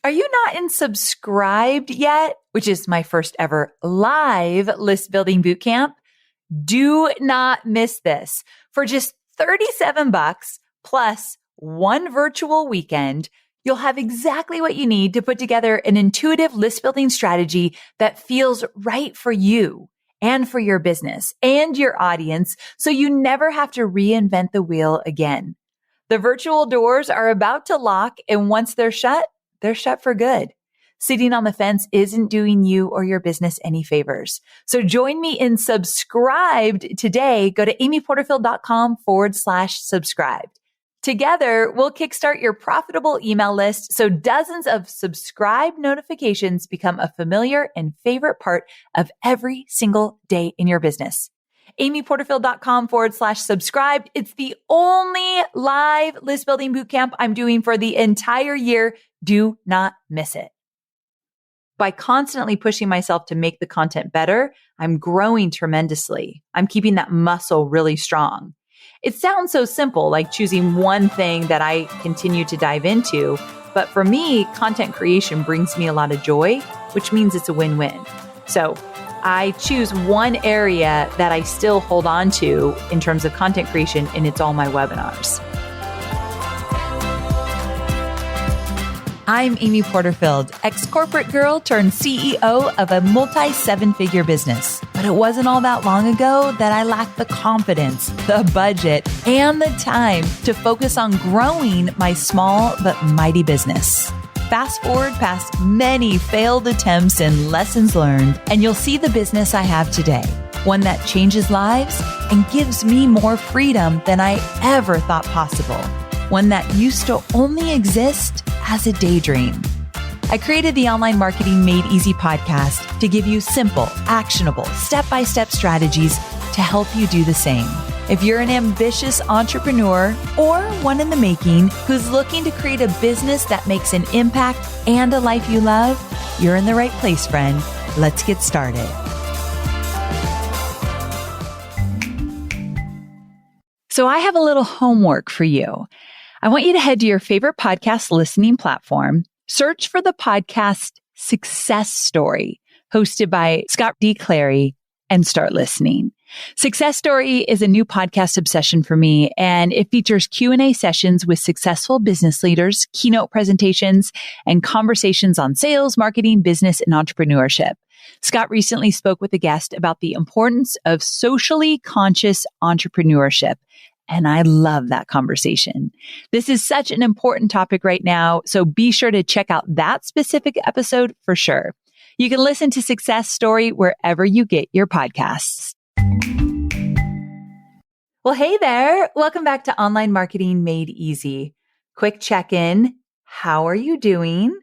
Are you not in subscribed yet, which is my first ever live list building bootcamp? Do not miss this. For just $37 plus one virtual weekend, you'll have exactly what you need to put together an intuitive list building strategy that feels right for you and for your business and your audience, so you never have to reinvent the wheel again. The virtual doors are about to lock, and once they're shut for good. Sitting on the fence isn't doing you or your business any favors. So join me in subscribed today. Go to amyporterfield.com/subscribed. Together, we'll kickstart your profitable email list so dozens of subscribe notifications become a familiar and favorite part of every single day in your business. amyporterfield.com/subscribed. It's the only live list building bootcamp I'm doing for the entire year. Do not miss it. By constantly pushing myself to make the content better, I'm growing tremendously. I'm keeping that muscle really strong. It sounds so simple, like choosing one thing that I continue to dive into. But for me, content creation brings me a lot of joy, which means it's a win-win. So I choose one area that I still hold on to in terms of content creation, and it's all my webinars. I'm Amy Porterfield, ex-corporate girl turned CEO of a multi-seven-figure business. But it wasn't all that long ago that I lacked the confidence, the budget, and the time to focus on growing my small but mighty business. Fast forward past many failed attempts and lessons learned, and you'll see the business I have today. One that changes lives and gives me more freedom than I ever thought possible. One that used to only exist as a daydream. I created the Online Marketing Made Easy podcast to give you simple, actionable, step-by-step strategies to help you do the same. If you're an ambitious entrepreneur or one in the making who's looking to create a business that makes an impact and a life you love, you're in the right place, friend. Let's get started. So I have a little homework for you. I want you to head to your favorite podcast listening platform, search for the podcast Success Story, hosted by Scott D. Clary, and start listening. Success Story is a new podcast obsession for me, and it features Q&A sessions with successful business leaders, keynote presentations, and conversations on sales, marketing, business, and entrepreneurship. Scott recently spoke with a guest about the importance of socially conscious entrepreneurship. And I love that conversation. This is such an important topic right now, so be sure to check out that specific episode for sure. You can listen to Success Story wherever you get your podcasts. Well, hey there. Welcome back to Online Marketing Made Easy. Quick check-in. How are you doing?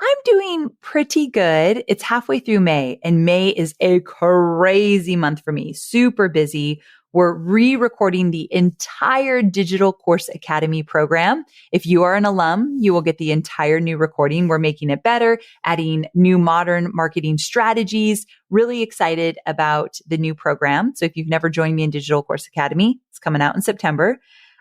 I'm doing pretty good. It's halfway through May, and May is a crazy month for me. Super busy. We're re-recording the entire Digital Course Academy program. If you are an alum, you will get the entire new recording. We're making it better, adding new modern marketing strategies. Really excited about the new program. So if you've never joined me in Digital Course Academy, it's coming out in September.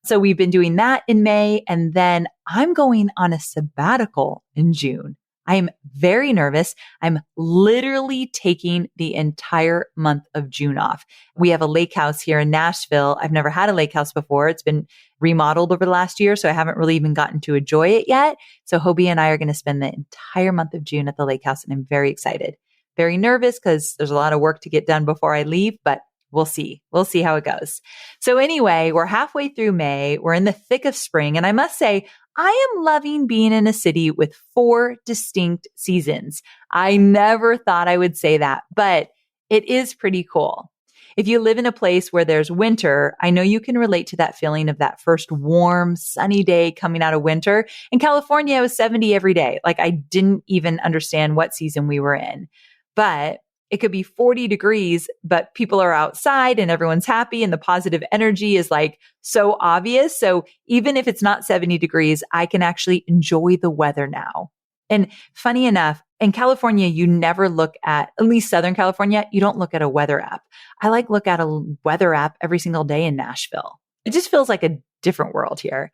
So we've been doing that in May, and then I'm going on a sabbatical in June. I am very nervous. I'm literally taking the entire month of June off. We have a lake house here in Nashville. I've never had a lake house before. It's been remodeled over the last year, so I haven't really even gotten to enjoy it yet. So Hobie and I are going to spend the entire month of June at the lake house, and I'm very excited. Very nervous because there's a lot of work to get done before I leave, but we'll see. We'll see how it goes. So anyway, we're halfway through May. We're in the thick of spring, and I must say, I am loving being in a city with 4 distinct seasons. I never thought I would say that, but it is pretty cool. If you live in a place where there's winter, I know you can relate to that feeling of that first warm, sunny day coming out of winter. In California, it was 70 every day. Like I didn't even understand what season we were in. But it could be 40 degrees, but people are outside and everyone's happy and the positive energy is like so obvious. So even if it's not 70 degrees, I can actually enjoy the weather now. And funny enough, in California, you never look at least Southern California, you don't look at a weather app. I look at a weather app every single day in Nashville. It just feels like a different world here.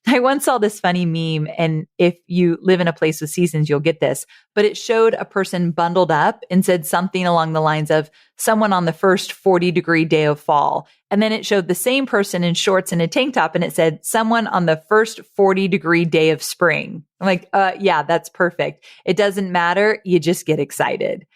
I once saw this funny meme, and if you live in a place with seasons, you'll get this, but it showed a person bundled up and said something along the lines of someone on the first 40-degree day of fall. And then it showed the same person in shorts and a tank top, and it said someone on the first 40-degree day of spring. I'm like, yeah, that's perfect. It doesn't matter. You just get excited.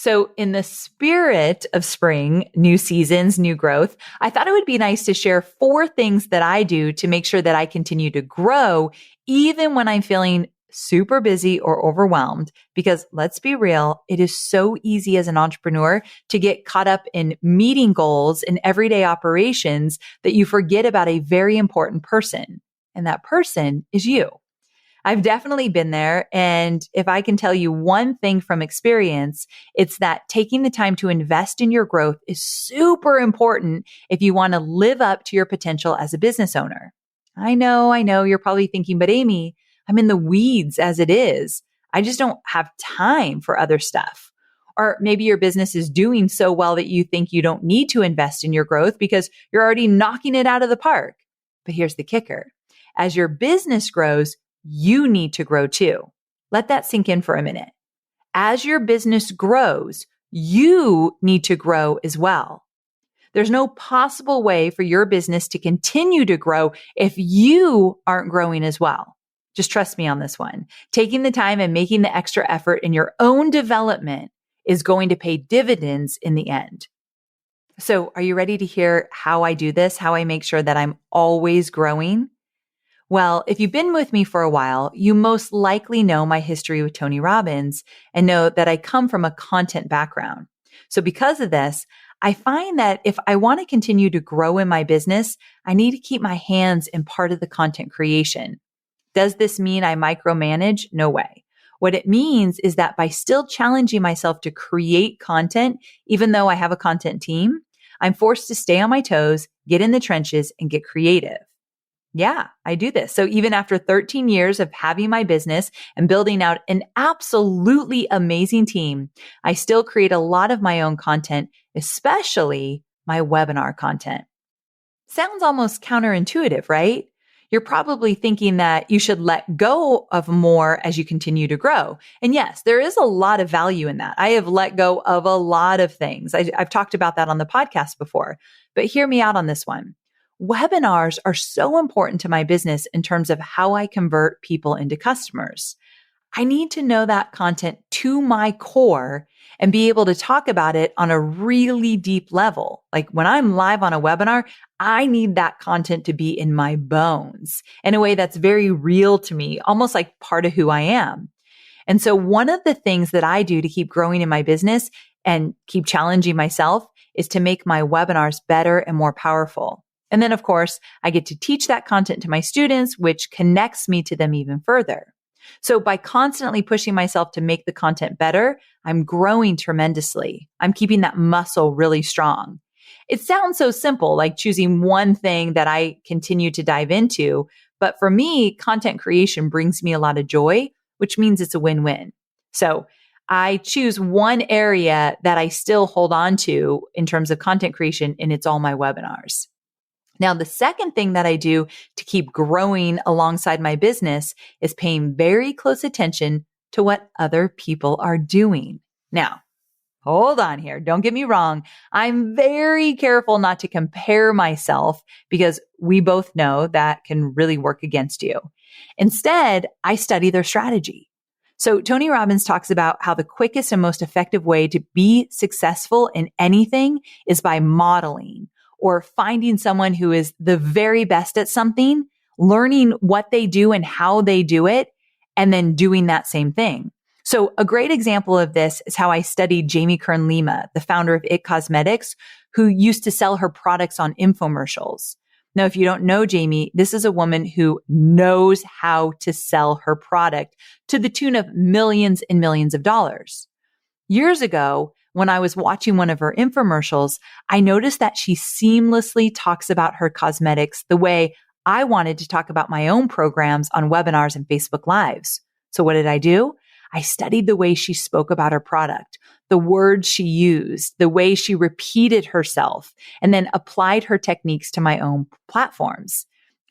So in the spirit of spring, new seasons, new growth, I thought it would be nice to share 4 things that I do to make sure that I continue to grow even when I'm feeling super busy or overwhelmed. Because let's be real, it is so easy as an entrepreneur to get caught up in meeting goals and everyday operations that you forget about a very important person. And that person is you. I've definitely been there. And if I can tell you one thing from experience, it's that taking the time to invest in your growth is super important if you want to live up to your potential as a business owner. I know, you're probably thinking, but Amy, I'm in the weeds as it is. I just don't have time for other stuff. Or maybe your business is doing so well that you think you don't need to invest in your growth because you're already knocking it out of the park. But here's the kicker. As your business grows, you need to grow too. Let that sink in for a minute. As your business grows, you need to grow as well. There's no possible way for your business to continue to grow if you aren't growing as well. Just trust me on this one. Taking the time and making the extra effort in your own development is going to pay dividends in the end. So are you ready to hear how I do this, how I make sure that I'm always growing? Well, if you've been with me for a while, you most likely know my history with Tony Robbins and know that I come from a content background. So because of this, I find that if I want to continue to grow in my business, I need to keep my hands in part of the content creation. Does this mean I micromanage? No way. What it means is that by still challenging myself to create content, even though I have a content team, I'm forced to stay on my toes, get in the trenches, and get creative. Yeah, I do this. So even after 13 years of having my business and building out an absolutely amazing team, I still create a lot of my own content, especially my webinar content. Sounds almost counterintuitive, right? You're probably thinking that you should let go of more as you continue to grow. And yes, there is a lot of value in that. I have let go of a lot of things. I've talked about that on the podcast before, but hear me out on this one. Webinars are so important to my business in terms of how I convert people into customers. I need to know that content to my core and be able to talk about it on a really deep level. Like when I'm live on a webinar, I need that content to be in my bones in a way that's very real to me, almost like part of who I am. And so one of the things that I do to keep growing in my business and keep challenging myself is to make my webinars better and more powerful. And then, of course, I get to teach that content to my students, which connects me to them even further. So by constantly pushing myself to make the content better, I'm growing tremendously. I'm keeping that muscle really strong. It sounds so simple, like choosing one thing that I continue to dive into. But for me, content creation brings me a lot of joy, which means it's a win-win. So I choose one area that I still hold on to in terms of content creation, and it's all my webinars. Now, the second thing that I do to keep growing alongside my business is paying very close attention to what other people are doing. Now, hold on here. Don't get me wrong. I'm very careful not to compare myself because we both know that can really work against you. Instead, I study their strategy. So Tony Robbins talks about how the quickest and most effective way to be successful in anything is by modeling, or finding someone who is the very best at something, learning what they do and how they do it, and then doing that same thing. So a great example of this is how I studied Jamie Kern-Lima, the founder of IT Cosmetics, who used to sell her products on infomercials. Now, if you don't know Jamie, this is a woman who knows how to sell her product to the tune of millions and millions of dollars. Years ago, when I was watching one of her infomercials, I noticed that she seamlessly talks about her cosmetics the way I wanted to talk about my own programs on webinars and Facebook Lives. So what did I do? I studied the way she spoke about her product, the words she used, the way she repeated herself, and then applied her techniques to my own platforms.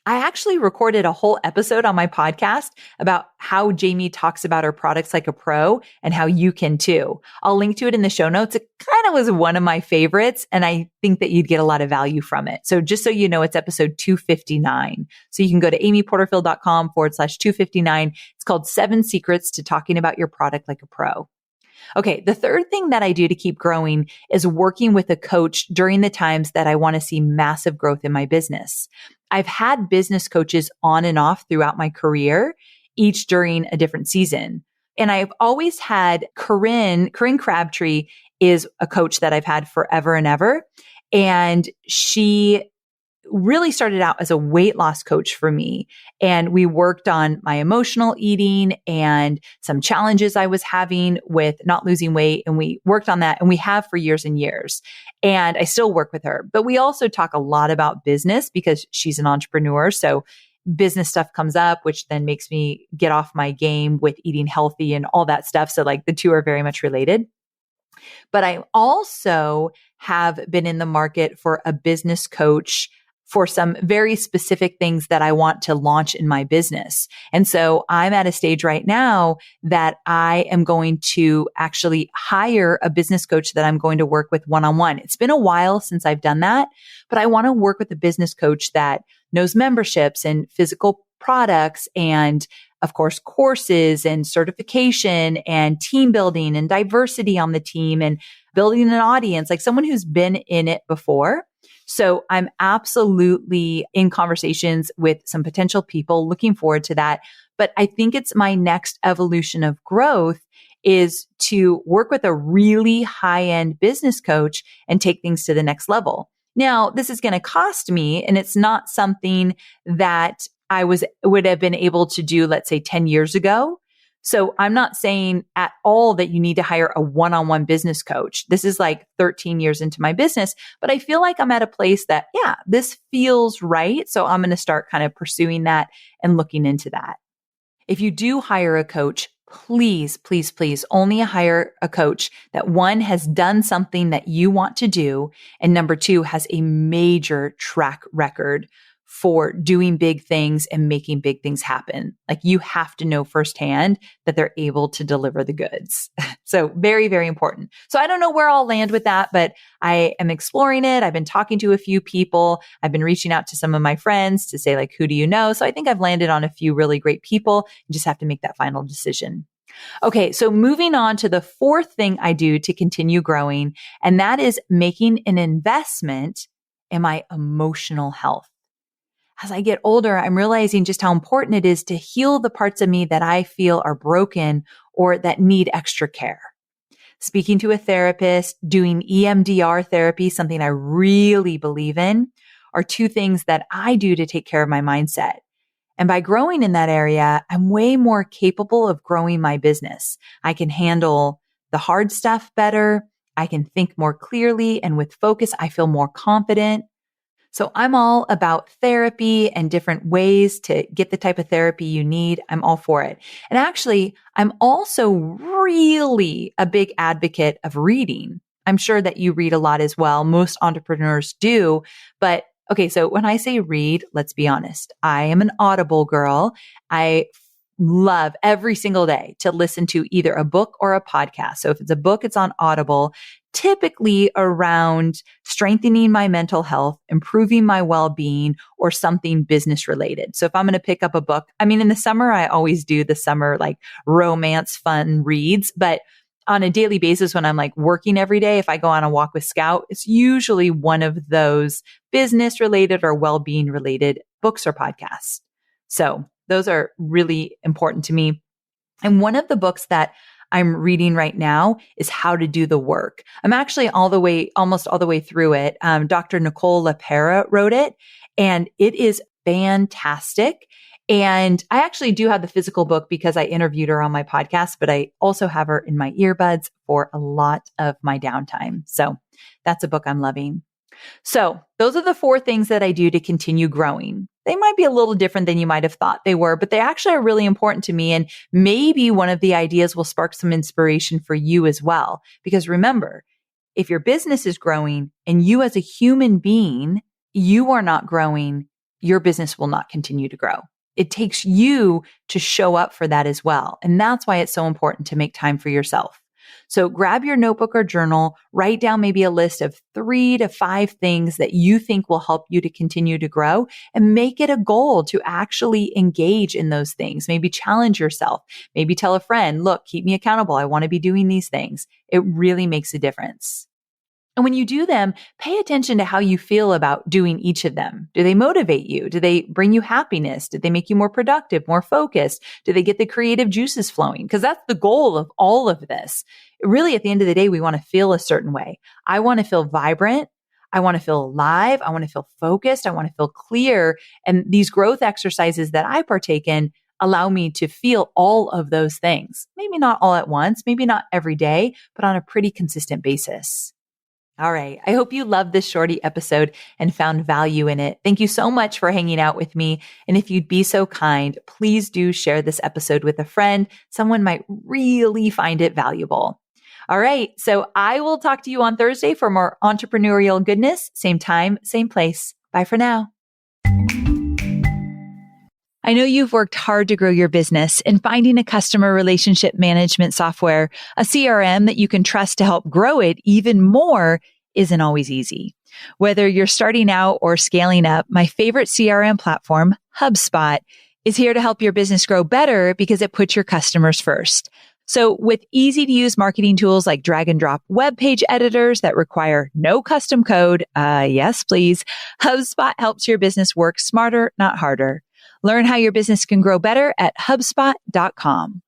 I actually recorded a whole episode on my podcast about how Jamie talks about her products like a pro and how you can too. I'll link to it in the show notes. It kind of was one of my favorites, and I think that you'd get a lot of value from it. So just so you know, it's episode 259. So you can go to amyporterfield.com/259. It's called 7 Secrets to Talking About Your Product Like a Pro. Okay. The third thing that I do to keep growing is working with a coach during the times that I want to see massive growth in my business. I've had business coaches on and off throughout my career, each during a different season. And I've always had Corinne Crabtree is a coach that I've had forever and ever. And she really started out as a weight loss coach for me. And we worked on my emotional eating and some challenges I was having with not losing weight. And we worked on that, and we have for years and years. And I still work with her, but we also talk a lot about business because she's an entrepreneur. So business stuff comes up, which then makes me get off my game with eating healthy and all that stuff. So like the two are very much related. But I also have been in the market for a business coach for some very specific things that I want to launch in my business. And so I'm at a stage right now that I am going to actually hire a business coach that I'm going to work with one-on-one. It's been a while since I've done that, but I want to work with a business coach that knows memberships and physical products and, of course, courses and certification and team building and diversity on the team and building an audience, like someone who's been in it before. So I'm absolutely in conversations with some potential people, looking forward to that. But I think it's my next evolution of growth is to work with a really high-end business coach and take things to the next level. Now, this is going to cost me, and it's not something that I would have been able to do, let's say 10 years ago. So I'm not saying at all that you need to hire a one-on-one business coach. This is like 13 years into my business, but I feel like I'm at a place that, yeah, this feels right. So I'm going to start kind of pursuing that and looking into that. If you do hire a coach, please, please, please only hire a coach that, one, has done something that you want to do, and number two, has a major track record for doing big things and making big things happen. Like, you have to know firsthand that they're able to deliver the goods. So very, very important. So I don't know where I'll land with that, but I am exploring it. I've been talking to a few people. I've been reaching out to some of my friends to say, like, who do you know? So I think I've landed on a few really great people. You just have to make that final decision. Okay. So moving on to the fourth thing I do to continue growing, and that is making an investment in my emotional health. As I get older, I'm realizing just how important it is to heal the parts of me that I feel are broken or that need extra care. Speaking to a therapist, doing EMDR therapy, something I really believe in, are two things that I do to take care of my mindset. And by growing in that area, I'm way more capable of growing my business. I can handle the hard stuff better. I can think more clearly, and with focus, I feel more confident. So I'm all about therapy and different ways to get the type of therapy you need. I'm all for it. And actually, I'm also really a big advocate of reading. I'm sure that you read a lot as well. Most entrepreneurs do. But okay, so when I say read, let's be honest. I am an Audible girl. I love every single day to listen to either a book or a podcast. So if it's a book, it's on Audible, typically around strengthening my mental health, improving my well-being, or something business related. So if I'm going to pick up a book, I mean, in the summer, I always do the summer like romance fun reads, but on a daily basis, when I'm like working every day, if I go on a walk with Scout, it's usually one of those business related or well-being related books or podcasts. So those are really important to me. And one of the books that I'm reading right now is How to Do the Work. I'm actually almost all the way through it. Dr. Nicole LaPera wrote it, and it is fantastic. And I actually do have the physical book because I interviewed her on my podcast, but I also have her in my earbuds for a lot of my downtime. So that's a book I'm loving. So those are the 4 things that I do to continue growing. They might be a little different than you might have thought they were, but they actually are really important to me. And maybe one of the ideas will spark some inspiration for you as well. Because remember, if your business is growing and you as a human being, you are not growing, your business will not continue to grow. It takes you to show up for that as well. And that's why it's so important to make time for yourself. So grab your notebook or journal, write down maybe a list of 3 to 5 things that you think will help you to continue to grow, and make it a goal to actually engage in those things. Maybe challenge yourself. Maybe tell a friend, look, keep me accountable. I want to be doing these things. It really makes a difference. And when you do them, pay attention to how you feel about doing each of them. Do they motivate you? Do they bring you happiness? Did they make you more productive, more focused? Do they get the creative juices flowing? Because that's the goal of all of this. Really, at the end of the day, we want to feel a certain way. I want to feel vibrant. I want to feel alive. I want to feel focused. I want to feel clear. And these growth exercises that I partake in allow me to feel all of those things. Maybe not all at once, maybe not every day, but on a pretty consistent basis. All right. I hope you loved this shorty episode and found value in it. Thank you so much for hanging out with me. And if you'd be so kind, please do share this episode with a friend. Someone might really find it valuable. All right. So I will talk to you on Thursday for more entrepreneurial goodness. Same time, same place. Bye for now. I know you've worked hard to grow your business, and finding a customer relationship management software, a CRM that you can trust to help grow it even more, isn't always easy. Whether you're starting out or scaling up, my favorite CRM platform, HubSpot, is here to help your business grow better because it puts your customers first. So with easy to use marketing tools like drag and drop web page editors that require no custom code, yes, please, HubSpot helps your business work smarter, not harder. Learn how your business can grow better at HubSpot.com.